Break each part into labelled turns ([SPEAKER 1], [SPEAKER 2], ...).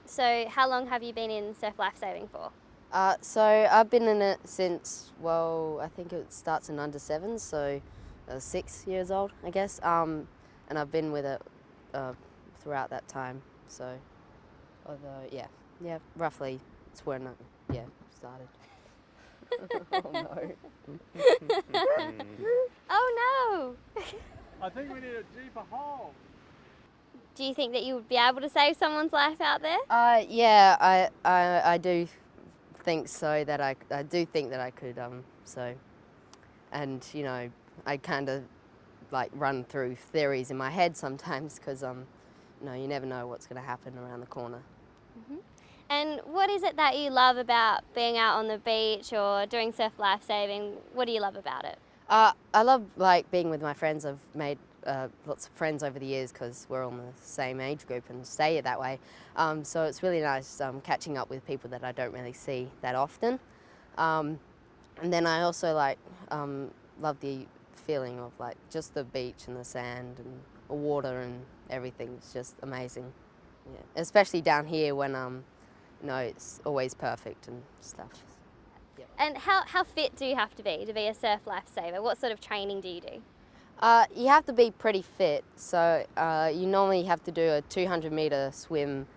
[SPEAKER 1] So how long have you been in surf lifesaving for?
[SPEAKER 2] So I've been in it since, well, I think it starts in under 7s, so 6 years old, I guess. And I've been with it throughout that time. So, although, yeah, roughly it's when I, started. Oh no.
[SPEAKER 1] Oh no!
[SPEAKER 3] I think we need a deeper hole.
[SPEAKER 1] Do you think that you would be able to save someone's life out there?
[SPEAKER 2] Yeah, I do think so, that I do think that I could, so, and, I kind of like run through theories in my head sometimes because, you never know what's going to happen around the corner.
[SPEAKER 1] And what is it that you love about being out on the beach or doing surf lifesaving? What do you love about it?
[SPEAKER 2] I love like being with my friends. I've made lots of friends over the years because we're all in the same age group and stay it that way. So it's really nice catching up with people that I don't really see that often. And then I also love the feeling of like just the beach and the sand and the water and everything. It's just amazing. Yeah. Especially down here when it's always perfect and stuff.
[SPEAKER 1] And how fit do you have to be a surf lifesaver? What sort of training do you do?
[SPEAKER 2] You have to be pretty fit, so you normally have to do a 200-metre swim,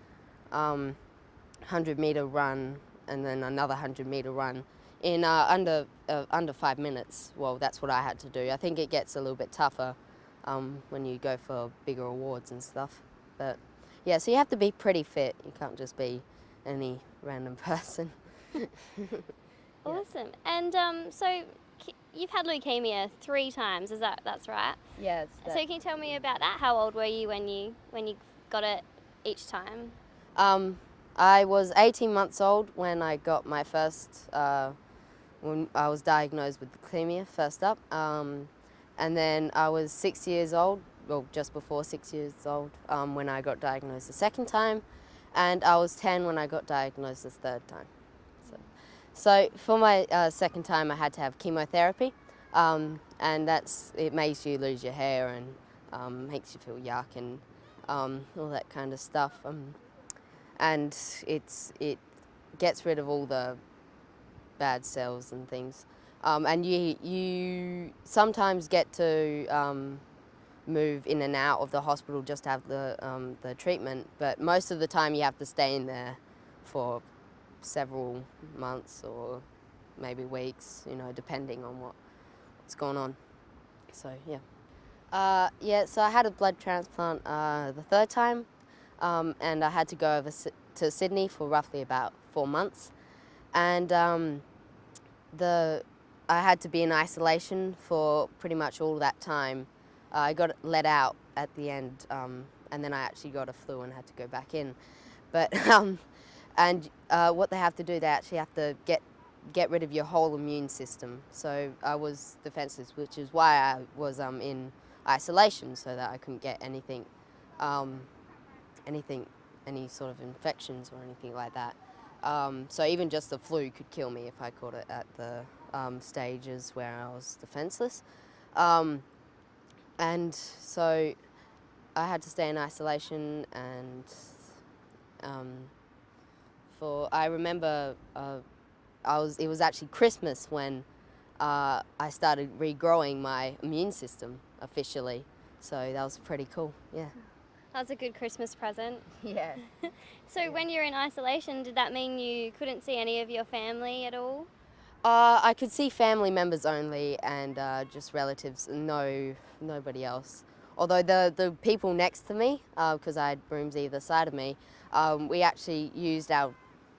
[SPEAKER 2] 100-metre run, and then another 100-metre run in under 5 minutes. Well, that's what I had to do. I think it gets a little bit tougher when you go for bigger awards and stuff. But yeah, so you have to be pretty fit. You can't just be any random person.
[SPEAKER 1] Awesome. And so you've had leukemia 3 times, that's right?
[SPEAKER 2] Yes.
[SPEAKER 1] So can you tell me about that? How old were you when you got it each time?
[SPEAKER 2] I was 18 months old when I got my first, when I was diagnosed with leukemia first up. And then I was 6 years old, well, just before 6 years old, when I got diagnosed the second time. And I was 10 when I got diagnosed the third time. So for my second time, I had to have chemotherapy, and it makes you lose your hair and makes you feel yuck and all that kind of stuff. And it gets rid of all the bad cells and things. And you sometimes get to move in and out of the hospital just to have the treatment, but most of the time you have to stay in there for several months or maybe weeks, depending on what's going on. So yeah. So I had a blood transplant the third time, and I had to go over to Sydney for roughly about 4 months, and I had to be in isolation for pretty much all that time. I got let out at the end, and then I actually got a flu and had to go back in, but. And what they have to do, they actually have to get rid of your whole immune system. So I was defenseless, which is why I was in isolation, so that I couldn't get any sort of infections or anything like that. So even just the flu could kill me if I caught it at the stages where I was defenseless. And so I had to stay in isolation, and I remember it was actually Christmas when I started regrowing my immune system officially. So that was pretty cool, yeah.
[SPEAKER 1] That was a good Christmas present.
[SPEAKER 2] Yeah.
[SPEAKER 1] So when you're in isolation, did that mean you couldn't see any of your family at all?
[SPEAKER 2] I could see family members only and just relatives, nobody else. Although the people next to me, because I had rooms either side of me, we actually used our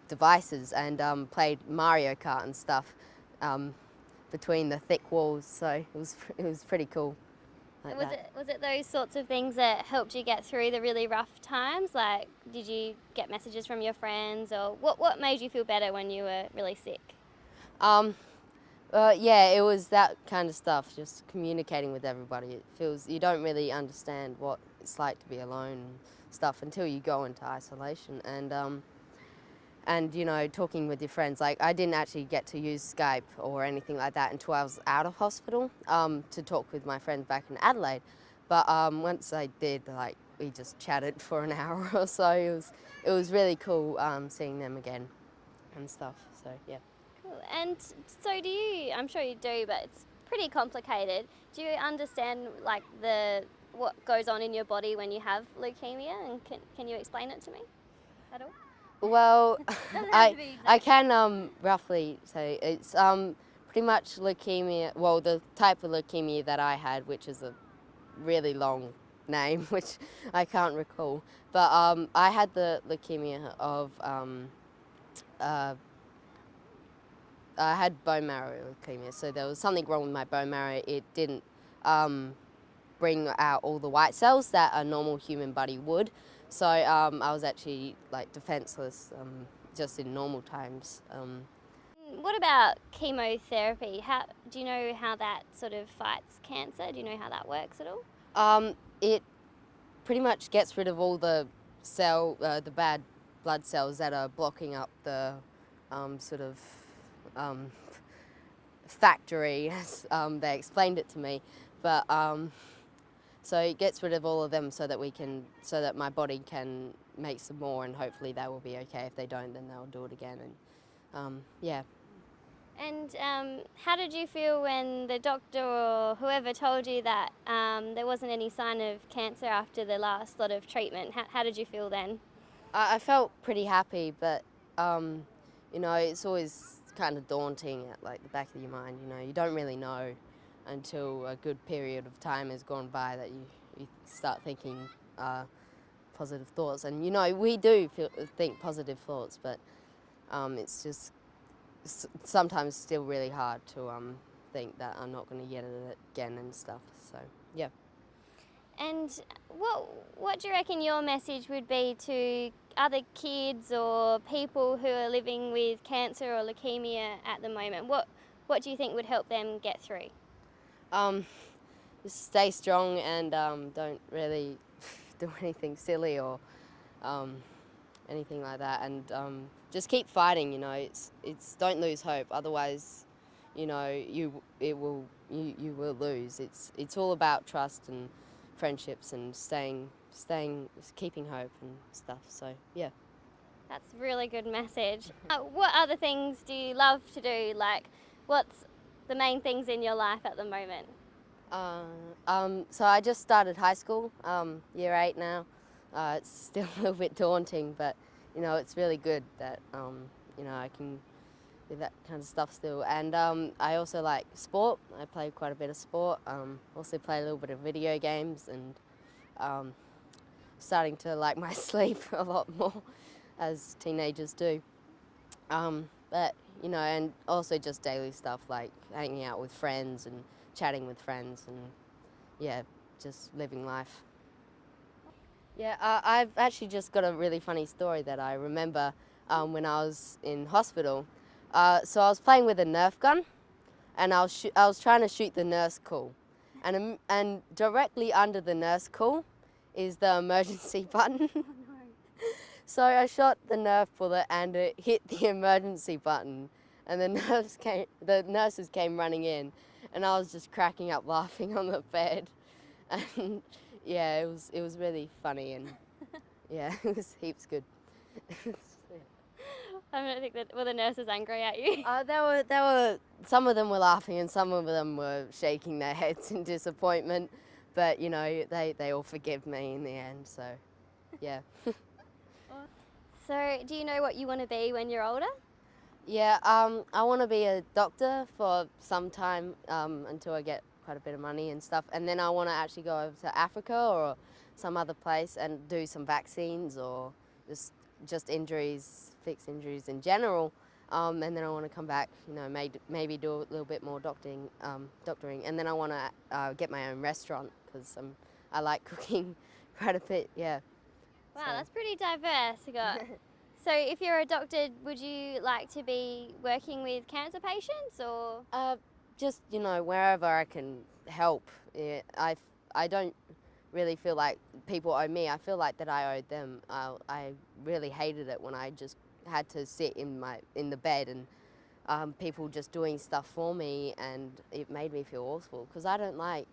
[SPEAKER 2] devices and played Mario Kart and stuff between the thick walls, so it was pretty cool.
[SPEAKER 1] Was it those sorts of things that helped you get through the really rough times? Like, did you get messages from your friends, or what made you feel better when you were really sick?
[SPEAKER 2] Yeah, it was that kind of stuff, just communicating with everybody. It feels you don't really understand what it's like to be alone and stuff until you go into isolation, and talking with your friends. Like, I didn't actually get to use Skype or anything like that until I was out of hospital to talk with my friends back in Adelaide. But once I did, like, we just chatted for an hour or so. It was really cool seeing them again and stuff. So yeah.
[SPEAKER 1] Cool. And so I'm sure you do, but it's pretty complicated. Do you understand like what goes on in your body when you have leukemia, and can you explain it to me at all?
[SPEAKER 2] Well,
[SPEAKER 1] Doesn't have to be
[SPEAKER 2] I
[SPEAKER 1] exact.
[SPEAKER 2] can roughly say it's pretty much leukemia. Well, the type of leukemia that I had, which is a really long name, which I can't recall. But I had the leukemia of I had bone marrow leukemia, so there was something wrong with my bone marrow. It didn't bring out all the white cells that a normal human body would. So I was actually like defenseless just in normal times.
[SPEAKER 1] What about chemotherapy? How do you know how that sort of fights cancer? Do you know how that works at all?
[SPEAKER 2] It pretty much gets rid of all the the bad blood cells that are blocking up the sort of factory, as they explained it to me. But so it gets rid of all of them so that my body can make some more, and hopefully they will be okay. If they don't, then they'll do it again. And yeah.
[SPEAKER 1] And how did you feel when the doctor or whoever told you that there wasn't any sign of cancer after the last lot of treatment? How did you feel then?
[SPEAKER 2] I felt pretty happy, but it's always kind of daunting at like the back of your mind. You don't really know until a good period of time has gone by that you start thinking positive thoughts. And we do think positive thoughts, but it's just sometimes still really hard to think that I'm not going to get it again and stuff. So yeah.
[SPEAKER 1] And what do you reckon your message would be to other kids or people who are living with cancer or leukemia at the moment? What do you think would help them get through?
[SPEAKER 2] Just stay strong and don't really do anything silly or anything like that, and just keep fighting. It's don't lose hope. Otherwise, you will lose. It's all about trust and friendships and keeping hope and stuff. So yeah.
[SPEAKER 1] That's a really good message. What other things do you love to do? Like, what's the main things in your life at the moment?
[SPEAKER 2] So I just started high school, year 8 now. It's still a little bit daunting, but it's really good that I can do that kind of stuff still. And I also like sport. I play quite a bit of sport. Also play a little bit of video games, and starting to like my sleep a lot more, as teenagers do. But and also just daily stuff like hanging out with friends and chatting with friends, and yeah, just living life. Yeah, I've actually just got a really funny story that I remember when I was in hospital. So I was playing with a Nerf gun, and I was trying to shoot the nurse call, and directly under the nurse call is the emergency button. So I shot the Nerf bullet and it hit the emergency button, and the nurses came running in, and I was just cracking up laughing on the bed. And yeah, it was really funny, and yeah, it was heaps good.
[SPEAKER 1] I don't think that were the nurses angry at you.
[SPEAKER 2] They were some of them were laughing and some of them were shaking their heads in disappointment, but they all forgive me in the end. So yeah.
[SPEAKER 1] So, do you know what you want to be when you're older?
[SPEAKER 2] Yeah, I want to be a doctor for some time until I get quite a bit of money and stuff, and then I want to actually go over to Africa or some other place and do some vaccines or just injuries, fix injuries in general, and then I want to come back, maybe do a little bit more doctoring, and then I want to get my own restaurant because I like cooking quite a bit. Yeah.
[SPEAKER 1] Wow,
[SPEAKER 2] So.
[SPEAKER 1] that's pretty diverse. So, if you're a doctor, would you like to be working with cancer patients or?
[SPEAKER 2] Just wherever I can help. Yeah, I don't really feel like people owe me. I feel like that I owed them. I really hated it when I just had to sit in the bed and people just doing stuff for me, and it made me feel awful because I don't like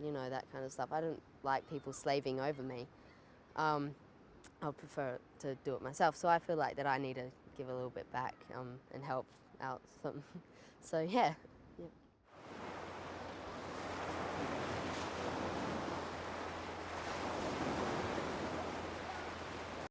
[SPEAKER 2] that kind of stuff. I don't like people slaving over me. I'll prefer to do it myself. So I feel like that I need to give a little bit back and help out some. So yeah.